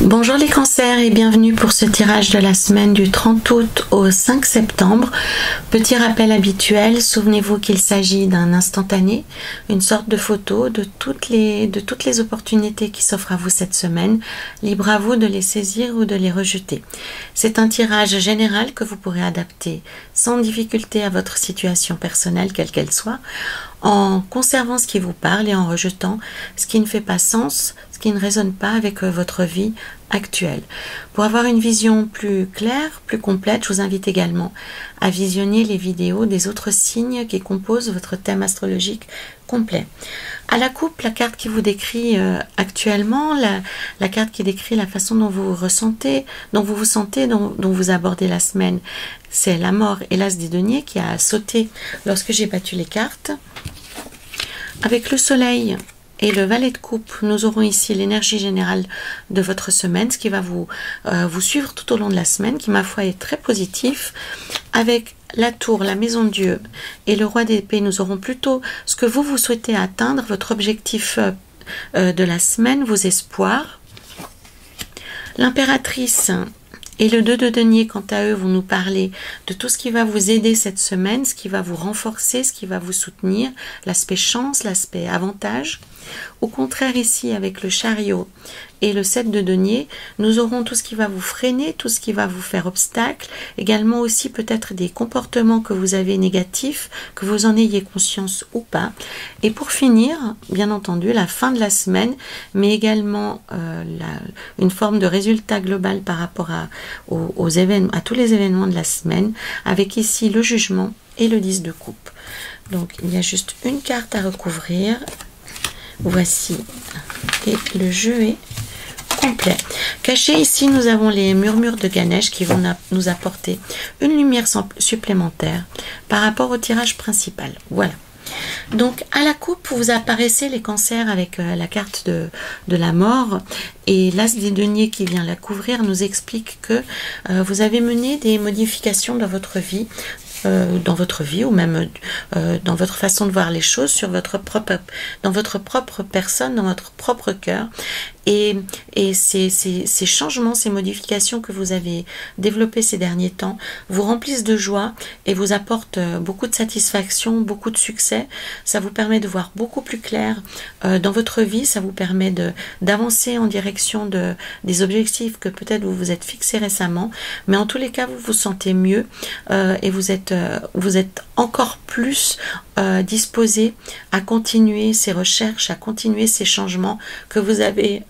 Bonjour les cancers et bienvenue pour ce tirage de la semaine du 30 août au 5 septembre. Petit rappel habituel, souvenez-vous qu'il s'agit d'un instantané, une sorte de photo de toutes les opportunités qui s'offrent à vous cette semaine. Libre à vous de les saisir ou de les rejeter. C'est un tirage général que vous pourrez adapter sans difficulté à votre situation personnelle, quelle qu'elle soit, en conservant ce qui vous parle et en rejetant ce qui ne fait pas sens, ce qui ne résonne pas avec votre vie actuelle. Pour avoir une vision plus claire, plus complète, je vous invite également à visionner les vidéos des autres signes qui composent votre thème astrologique complet. À la coupe, la carte qui vous décrit actuellement, la carte qui décrit la façon dont vous vous ressentez, dont vous abordez la semaine, c'est la mort et l'as des deniers qui a sauté lorsque j'ai battu les cartes. Avec le soleil et le valet de coupe, nous aurons ici l'énergie générale de votre semaine, ce qui va vous suivre tout au long de la semaine, qui ma foi est très positif. Avec la tour, la maison de Dieu et le roi d'épée, nous aurons plutôt ce que vous souhaitez atteindre, votre objectif de la semaine, vos espoirs. L'impératrice et le 2 de denier, quant à eux, vont nous parler de tout ce qui va vous aider cette semaine, ce qui va vous renforcer, ce qui va vous soutenir, l'aspect chance, l'aspect avantage. Au contraire, ici, avec le chariot et le 7 de denier, nous aurons tout ce qui va vous freiner, tout ce qui va vous faire obstacle, également aussi peut-être des comportements que vous avez négatifs, que vous en ayez conscience ou pas. Et pour finir, bien entendu, la fin de la semaine, mais également une forme de résultat global par rapport à tous les événements de la semaine, avec ici le jugement et le 10 de coupe. Donc il y a juste une carte à recouvrir. Voici, et le jeu est complet. Caché ici, nous avons les murmures de Ganesh qui vont nous apporter une lumière supplémentaire par rapport au tirage principal. Voilà. Donc à la coupe, vous apparaissez les cancers avec la carte de la mort, et l'as des deniers qui vient la couvrir nous explique que vous avez mené des modifications dans votre vie ou même dans votre façon de voir les choses, dans votre propre personne, dans votre propre cœur. Et ces changements, ces modifications que vous avez développées ces derniers temps vous remplissent de joie et vous apportent beaucoup de satisfaction, beaucoup de succès. Ça vous permet de voir beaucoup plus clair dans votre vie, ça vous permet d'avancer en direction des objectifs que peut-être vous vous êtes fixés récemment, mais en tous les cas vous vous sentez mieux et vous êtes encore plus disposé à continuer ces recherches, à continuer ces changements que vous avez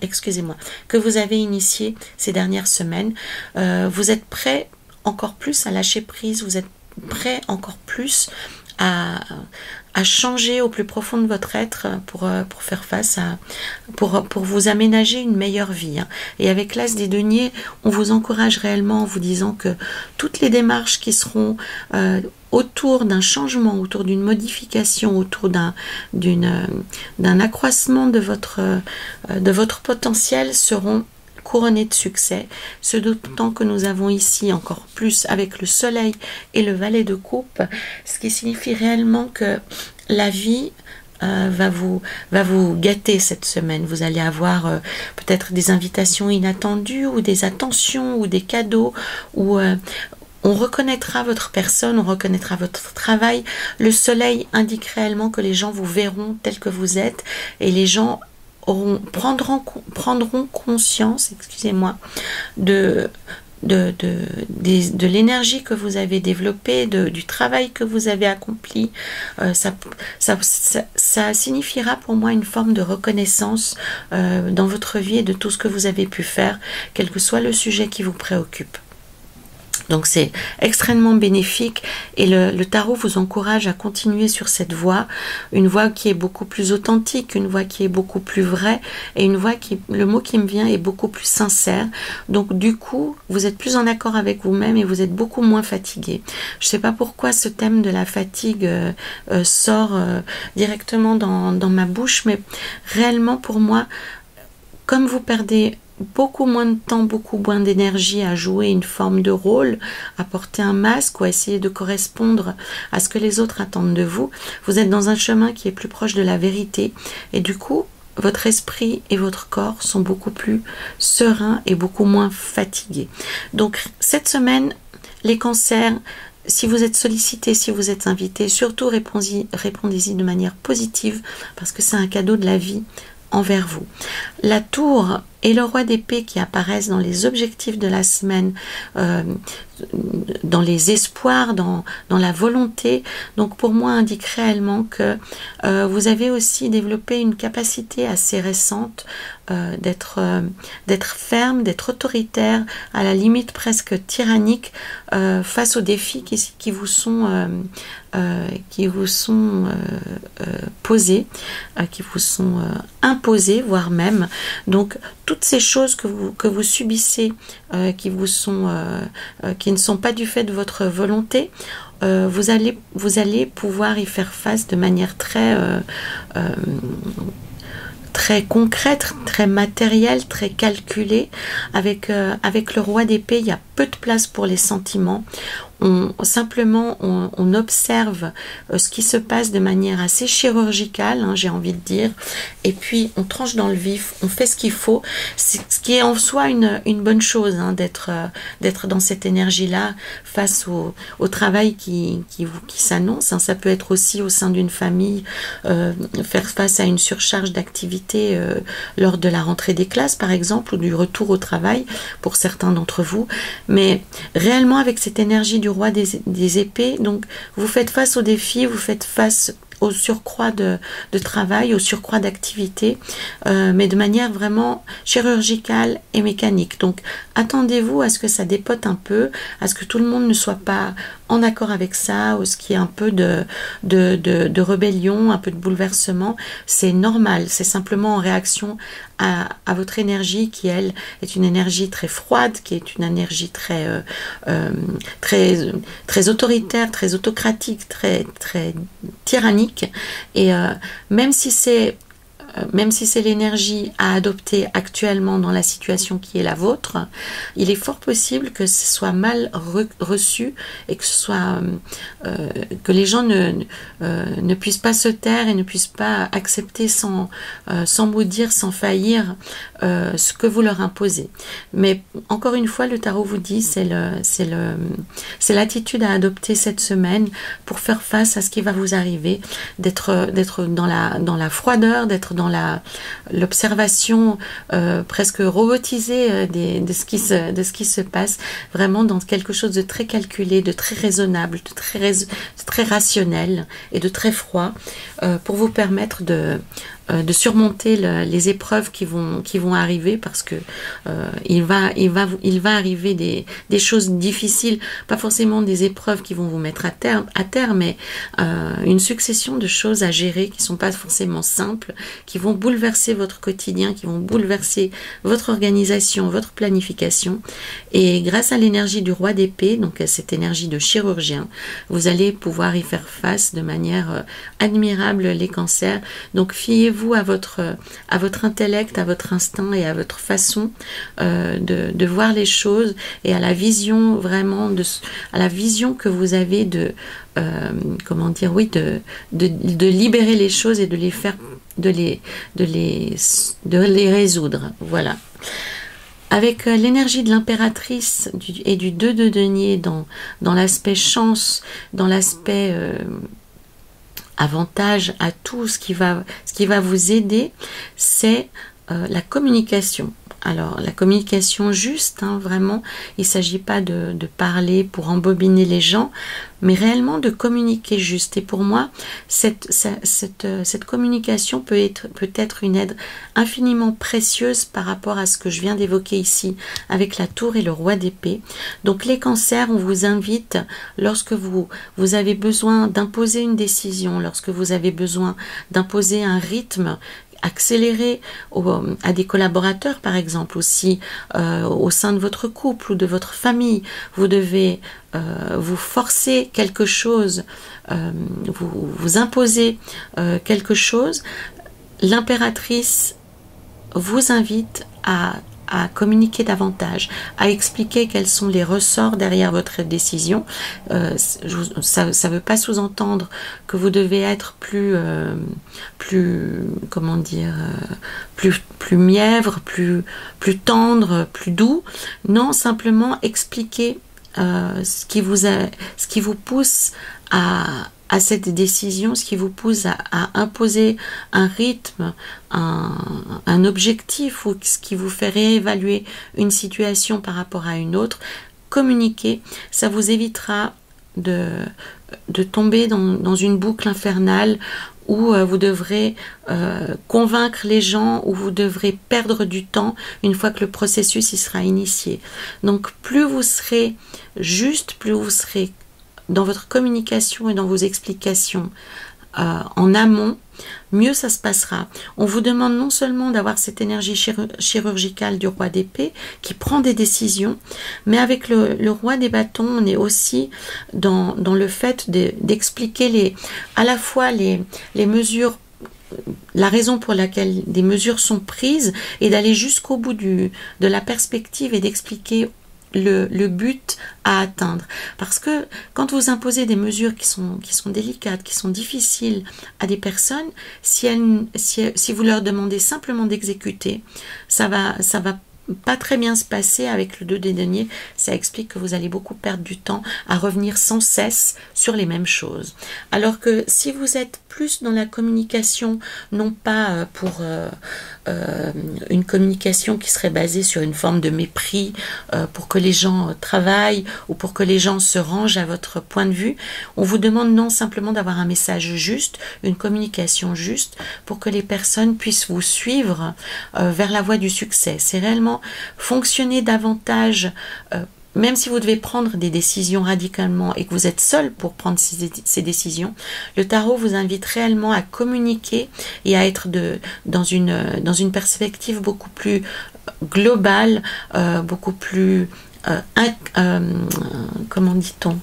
excusez-moi, que vous avez initié ces dernières semaines. Vous êtes prêt encore plus à lâcher prise, vous êtes prêt encore plus à changer au plus profond de votre être pour faire face pour vous aménager une meilleure vie. Et avec l'as des deniers, on vous encourage réellement en vous disant que toutes les démarches qui seront autour d'un changement, autour d'une modification, autour d'un accroissement de votre potentiel seront couronnées de succès, ce d'autant que nous avons ici encore plus avec le soleil et le valet de coupe, ce qui signifie réellement que la vie va vous gâter cette semaine. Vous allez avoir peut-être des invitations inattendues ou des attentions ou des cadeaux ou on reconnaîtra votre personne, on reconnaîtra votre travail. Le soleil indique réellement que les gens vous verront tel que vous êtes et les gens prendront conscience, excusez-moi, de l'énergie que vous avez développée, du travail que vous avez accompli. Ça signifiera pour moi une forme de reconnaissance dans votre vie et de tout ce que vous avez pu faire, quel que soit le sujet qui vous préoccupe. Donc c'est extrêmement bénéfique et le tarot vous encourage à continuer sur cette voie, une voie qui est beaucoup plus authentique, une voie qui est beaucoup plus vraie et une voie qui, le mot qui me vient, est beaucoup plus sincère. Donc du coup, vous êtes plus en accord avec vous-même et vous êtes beaucoup moins fatigué. Je ne sais pas pourquoi ce thème de la fatigue sort directement dans ma bouche, mais réellement pour moi, comme vous perdez beaucoup moins de temps, beaucoup moins d'énergie à jouer une forme de rôle, à porter un masque ou à essayer de correspondre à ce que les autres attendent de vous, vous êtes dans un chemin qui est plus proche de la vérité et du coup votre esprit et votre corps sont beaucoup plus sereins et beaucoup moins fatigués. Donc cette semaine, les cancers, si vous êtes sollicité, si vous êtes invité, surtout répondez-y de manière positive parce que c'est un cadeau de la vie envers vous. La tour et le roi d'épée qui apparaissent dans les objectifs de la semaine, dans les espoirs, dans la volonté, donc pour moi indique réellement que vous avez aussi développé une capacité assez récente d'être ferme, d'être autoritaire, à la limite presque tyrannique face aux défis qui vous sont posés, qui vous sont imposés, voire même. Donc toutes ces choses que vous subissez, qui ne sont pas du fait de votre volonté, vous allez pouvoir y faire face de manière très concrète, très matérielle, très calculée. Avec le roi d'épée, il y a peu de place pour les sentiments. On observe ce qui se passe de manière assez chirurgicale, j'ai envie de dire, et puis on tranche dans le vif, on fait ce qu'il faut, ce qui est en soi une bonne chose, d'être dans cette énergie-là face au travail qui s'annonce. Ça peut être aussi au sein d'une famille, faire face à une surcharge d'activité lors de la rentrée des classes, par exemple, ou du retour au travail pour certains d'entre vous. Mais réellement, avec cette énergie du roi des épées, donc vous faites face aux défis, vous faites face au surcroît de travail, au surcroît d'activité, mais de manière vraiment chirurgicale et mécanique. Donc attendez-vous à ce que ça dépote un peu, à ce que tout le monde ne soit pas en accord avec ça, ou ce qui est un peu de rébellion, un peu de bouleversement. C'est normal, c'est simplement en réaction à votre énergie qui, elle, est une énergie très froide, qui est une énergie très autoritaire, très autocratique, très tyrannique. Et même si c'est l'énergie à adopter actuellement dans la situation qui est la vôtre, il est fort possible que ce soit mal reçu et que que les gens ne puissent pas se taire et ne puissent pas accepter sans maudire, sans faillir ce que vous leur imposez. Mais encore une fois, le tarot vous dit, c'est l'attitude à adopter cette semaine pour faire face à ce qui va vous arriver, d'être dans la froideur, d'être dans l'observation presque robotisée de ce qui se passe, vraiment dans quelque chose de très calculé, de très raisonnable, de très rationnel et de très froid, pour vous permettre de surmonter les épreuves qui vont arriver, parce que il va arriver des choses difficiles, pas forcément des épreuves qui vont vous mettre à terre, mais une succession de choses à gérer qui sont pas forcément simples, qui vont bouleverser votre quotidien, qui vont bouleverser votre organisation, votre planification. Et grâce à l'énergie du roi d'épée, donc à cette énergie de chirurgien, vous allez pouvoir y faire face de manière admirable, les cancers. Donc fiez-vous à votre intellect, à votre instinct et à votre façon de voir les choses, et à la vision vraiment à la vision que vous avez de libérer les choses et de les résoudre. Voilà. Avec l'énergie de l'impératrice et du 2 de denier dans l'aspect chance, dans l'aspect avantage à tout, ce qui va vous aider, c'est la communication. Alors, la communication juste, vraiment, il ne s'agit pas de parler pour embobiner les gens, mais réellement de communiquer juste. Et pour moi, cette communication peut être une aide infiniment précieuse par rapport à ce que je viens d'évoquer ici, avec la tour et le roi d'épée. Donc les cancers, on vous invite, lorsque vous avez besoin d'imposer une décision, lorsque vous avez besoin d'imposer un rythme accélérer à des collaborateurs, par exemple, aussi au sein de votre couple ou de votre famille, vous devez vous forcer quelque chose, vous imposer quelque chose. L'impératrice vous invite à à communiquer davantage, à expliquer quels sont les ressorts derrière votre décision. Ça ne veut pas sous-entendre que vous devez être comment dire, plus mièvre, plus tendre, plus doux. Non, simplement expliquer ce qui vous pousse à cette décision, ce qui vous pousse à imposer un rythme, un objectif, ou ce qui vous fait réévaluer une situation par rapport à une autre. Communiquer, ça vous évitera de tomber dans une boucle infernale où vous devrez convaincre les gens, où vous devrez perdre du temps une fois que le processus y sera initié. Donc plus vous serez juste, plus vous serez dans votre communication et dans vos explications en amont, mieux ça se passera. On vous demande non seulement d'avoir cette énergie chirurgicale du roi d'épée qui prend des décisions, mais avec le roi des bâtons, on est aussi dans le fait d'expliquer à la fois les mesures, la raison pour laquelle des mesures sont prises, et d'aller jusqu'au bout de la perspective et d'expliquer le but à atteindre. Parce que quand vous imposez des mesures qui sont délicates, qui sont difficiles à des personnes, si vous leur demandez simplement d'exécuter, ça va pas très bien se passer avec le 2 des deniers. Ça explique que vous allez beaucoup perdre du temps à revenir sans cesse sur les mêmes choses. Alors que si vous êtes plus dans la communication, non pas pour une communication qui serait basée sur une forme de mépris pour que les gens travaillent ou pour que les gens se rangent à votre point de vue, on vous demande non simplement d'avoir un message juste, une communication juste pour que les personnes puissent vous suivre vers la voie du succès. C'est réellement fonctionner davantage, même si vous devez prendre des décisions radicalement et que vous êtes seul pour prendre ces décisions, le tarot vous invite réellement à communiquer et à être dans une perspective beaucoup plus globale, beaucoup plus comment dit-on,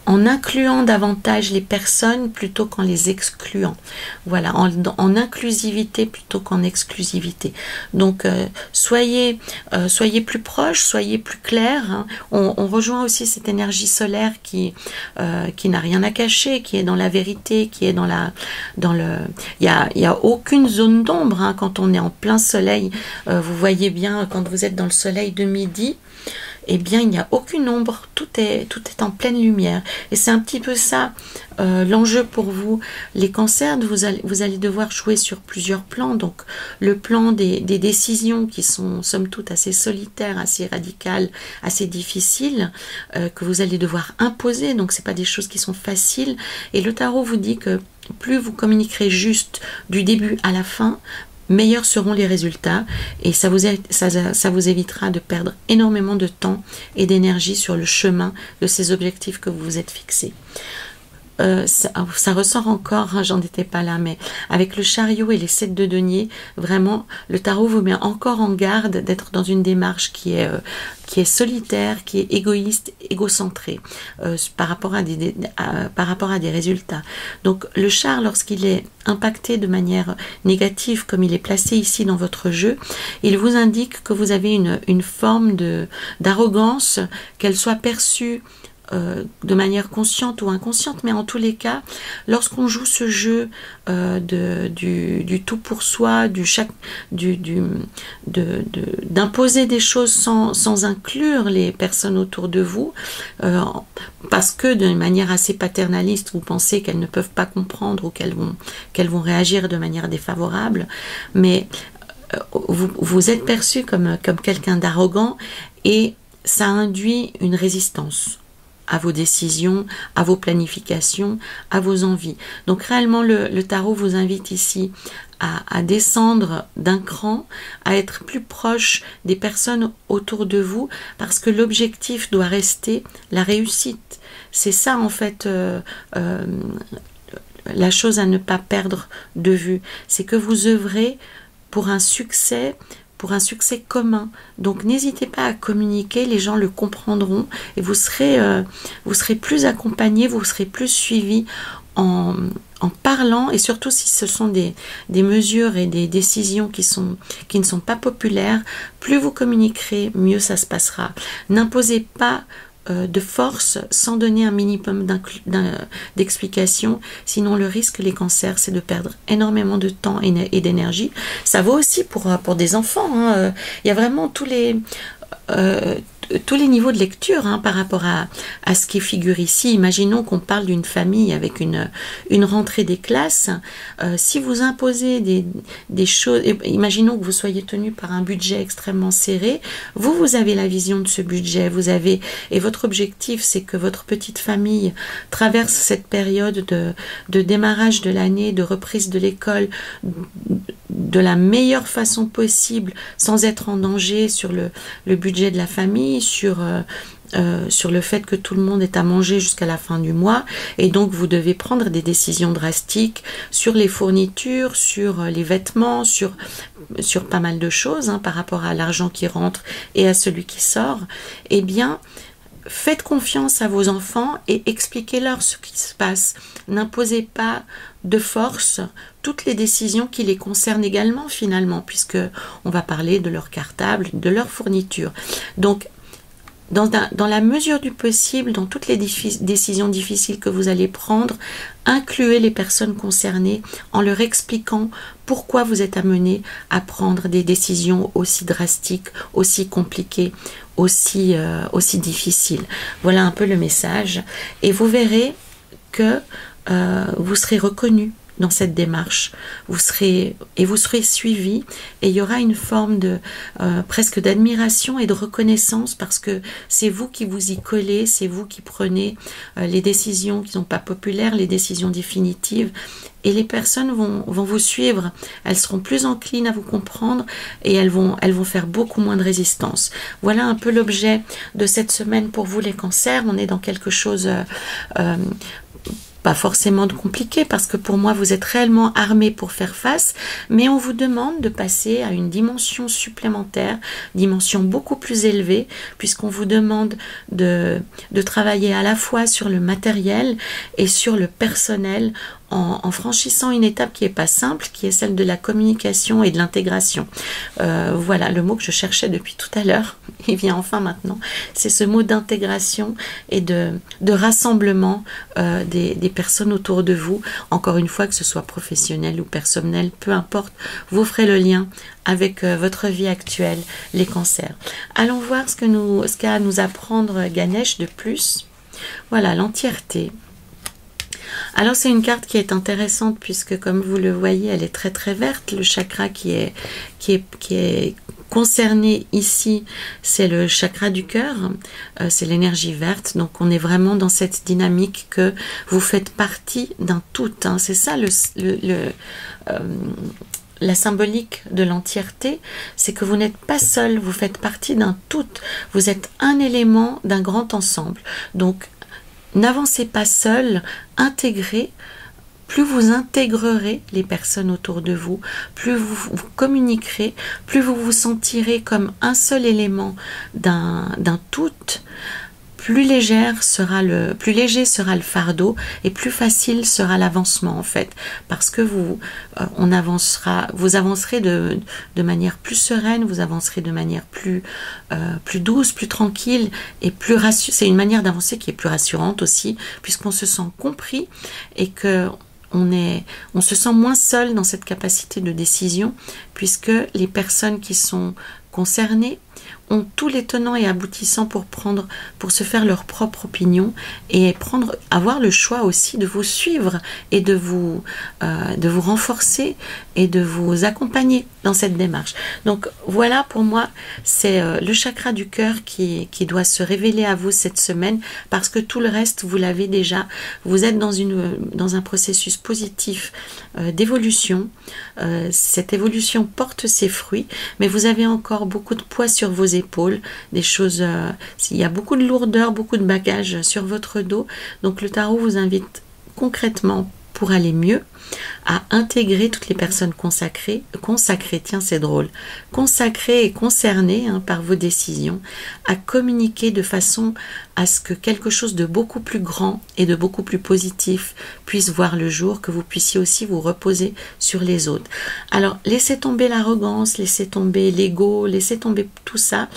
en incluant davantage les personnes plutôt qu'en les excluant. Voilà, en inclusivité plutôt qu'en exclusivité. Donc soyez plus proches, soyez plus clairs. Hein. On rejoint aussi cette énergie solaire qui n'a rien à cacher, qui est dans la vérité, qui est il y a aucune zone d'ombre hein, quand on est en plein soleil. Vous voyez bien quand vous êtes dans le soleil de midi, eh bien il n'y a aucune ombre, tout est en pleine lumière. Et c'est un petit peu ça l'enjeu pour vous, les cancers. Vous allez devoir jouer sur plusieurs plans. Donc le plan des décisions qui sont somme toute assez solitaires, assez radicales, assez difficiles, que vous allez devoir imposer. Donc c'est pas des choses qui sont faciles. Et le tarot vous dit que plus vous communiquerez juste du début à la fin, meilleurs seront les résultats, et ça vous évitera de perdre énormément de temps et d'énergie sur le chemin de ces objectifs que vous vous êtes fixés. Ça ressort encore, hein, j'en étais pas là, mais avec le chariot et les 7 de denier, vraiment, le tarot vous met encore en garde d'être dans une démarche qui est solitaire, qui est égoïste, égocentrée, par rapport à des résultats. Donc le char, lorsqu'il est impacté de manière négative, comme il est placé ici dans votre jeu, il vous indique que vous avez une forme d'arrogance, qu'elle soit perçue de manière consciente ou inconsciente, mais en tous les cas, lorsqu'on joue ce jeu du tout pour soi, d'imposer des choses sans inclure les personnes autour de vous, parce que de manière assez paternaliste, vous pensez qu'elles ne peuvent pas comprendre ou qu'elles vont réagir de manière défavorable, mais vous êtes perçu comme quelqu'un d'arrogant, et ça induit une résistance à vos décisions, à vos planifications, à vos envies. Donc réellement, le tarot vous invite ici à descendre d'un cran, à être plus proche des personnes autour de vous, parce que l'objectif doit rester la réussite. C'est ça en fait la chose à ne pas perdre de vue. C'est que vous œuvrez pour un succès commun. Donc n'hésitez pas à communiquer, les gens le comprendront, et vous serez plus accompagné, vous serez plus suivi en en parlant, et surtout si ce sont des mesures et des décisions qui ne sont pas populaires, plus vous communiquerez, mieux ça se passera. N'imposez pas de force sans donner un minimum d'explication, sinon le risque, les cancers, c'est de perdre énormément de temps et d'énergie. Ça vaut aussi pour des enfants, hein. Il y a vraiment tous les niveaux de lecture, hein, par rapport à ce qui figure ici. Imaginons qu'on parle d'une famille avec une rentrée des classes. Si vous imposez des choses, imaginons que vous soyez tenu par un budget extrêmement serré, vous avez la vision de ce budget, et votre objectif, c'est que votre petite famille traverse cette période de démarrage de l'année, de reprise de l'école, de la meilleure façon possible, sans être en danger sur le budget de la famille, sur le fait que tout le monde est à manger jusqu'à la fin du mois, et donc vous devez prendre des décisions drastiques sur les fournitures, sur les vêtements, sur pas mal de choses, hein, par rapport à l'argent qui rentre et à celui qui sort. Eh bien, faites confiance à vos enfants et expliquez-leur ce qui se passe. N'imposez pas de force toutes les décisions qui les concernent également, finalement, puisque on va parler de leur cartable, de leur fourniture. Donc, dans la mesure du possible, dans toutes les décisions difficiles que vous allez prendre, incluez les personnes concernées en leur expliquant pourquoi vous êtes amené à prendre des décisions aussi drastiques, aussi compliquées, aussi difficiles. Voilà un peu le message. Et vous verrez que vous serez reconnu dans cette démarche, vous serez suivi, et il y aura une forme de presque d'admiration et de reconnaissance, parce que c'est vous qui vous y collez, c'est vous qui prenez les décisions qui ne sont pas populaires, les décisions définitives, et les personnes vont vous suivre, elles seront plus enclines à vous comprendre, et elles vont faire beaucoup moins de résistance. Voilà un peu l'objet de cette semaine pour vous, les cancers. On est dans quelque chose pas forcément de compliqué, parce que pour moi vous êtes réellement armés pour faire face, mais on vous demande de passer à une dimension supplémentaire, dimension beaucoup plus élevée, puisqu'on vous demande de travailler à la fois sur le matériel et sur le personnel, en franchissant une étape qui n'est pas simple, qui est celle de la communication et de l'intégration. Voilà le mot que je cherchais depuis tout à l'heure, il vient enfin maintenant. C'est ce mot d'intégration et de rassemblement des personnes autour de vous. Encore une fois, que ce soit professionnel ou personnel, peu importe, vous ferez le lien avec votre vie actuelle, les cancers. Allons voir ce qu'a à nous apprendre Ganesh de plus. Voilà, l'entièreté. Alors c'est une carte qui est intéressante, puisque comme vous le voyez, elle est très très verte. Le chakra qui est concerné ici, c'est le chakra du cœur, c'est l'énergie verte. Donc on est vraiment dans cette dynamique que vous faites partie d'un tout, hein. C'est ça la symbolique de l'entièreté, c'est que vous n'êtes pas seul, vous faites partie d'un tout, vous êtes un élément d'un grand ensemble. Donc n'avancez pas seul, intégrez. Plus vous intégrerez les personnes autour de vous, plus vous communiquerez, plus vous vous sentirez comme un seul élément d'un tout, plus léger sera le fardeau, et plus facile sera l'avancement, en fait, parce que vous avancerez de manière plus sereine, vous avancerez de manière plus douce, plus tranquille, et c'est une manière d'avancer qui est plus rassurante aussi, puisqu'on se sent compris, et que on se sent moins seul dans cette capacité de décision, puisque les personnes qui sont concernées ont tous les tenants et aboutissants pour se faire leur propre opinion, et avoir le choix aussi de vous suivre et de vous renforcer et de vous accompagner dans cette démarche. Donc voilà, pour moi, c'est le chakra du cœur qui doit se révéler à vous cette semaine, parce que tout le reste, vous l'avez déjà. Vous êtes dans un processus positif d'évolution. Cette évolution porte ses fruits, mais vous avez encore beaucoup de poids sur vos épaules, des choses, il y a beaucoup de lourdeur, beaucoup de bagages sur votre dos. Donc le tarot vous invite concrètement, pour aller mieux, à intégrer toutes les personnes consacrées, tiens c'est drôle, consacrées et concernées par vos décisions, à communiquer de façon à ce que quelque chose de beaucoup plus grand et de beaucoup plus positif puisse voir le jour, que vous puissiez aussi vous reposer sur les autres. Alors, laissez tomber l'arrogance, laissez tomber l'ego, laissez tomber tout ça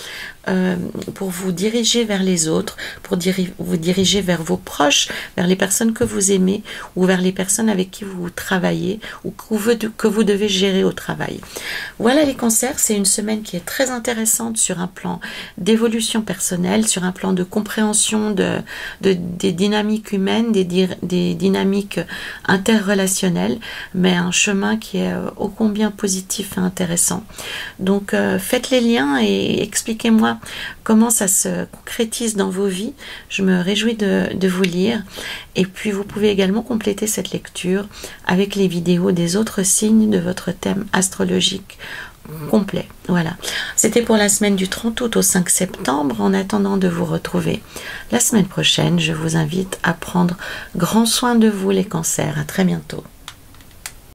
pour vous diriger vers les autres, pour vous diriger vers vos proches, vers les personnes que vous aimez ou vers les personnes avec qui vous travaillez ou que vous devez gérer au travail. Voilà les cancers, c'est une semaine qui est très intéressante sur un plan d'évolution personnelle, sur un plan de compréhension des dynamiques humaines, des dynamiques interrelationnelles, mais un chemin qui est ô combien positif et intéressant. Donc faites les liens et expliquez-moi comment ça se concrétise dans vos vies. Je me réjouis de vous lire. Et puis vous pouvez également compléter cette lecture avec les vidéos des autres signes de votre thème astrologique complet. Voilà. C'était pour la semaine du 30 août au 5 septembre. En attendant de vous retrouver la semaine prochaine, je vous invite à prendre grand soin de vous les cancers. À très bientôt.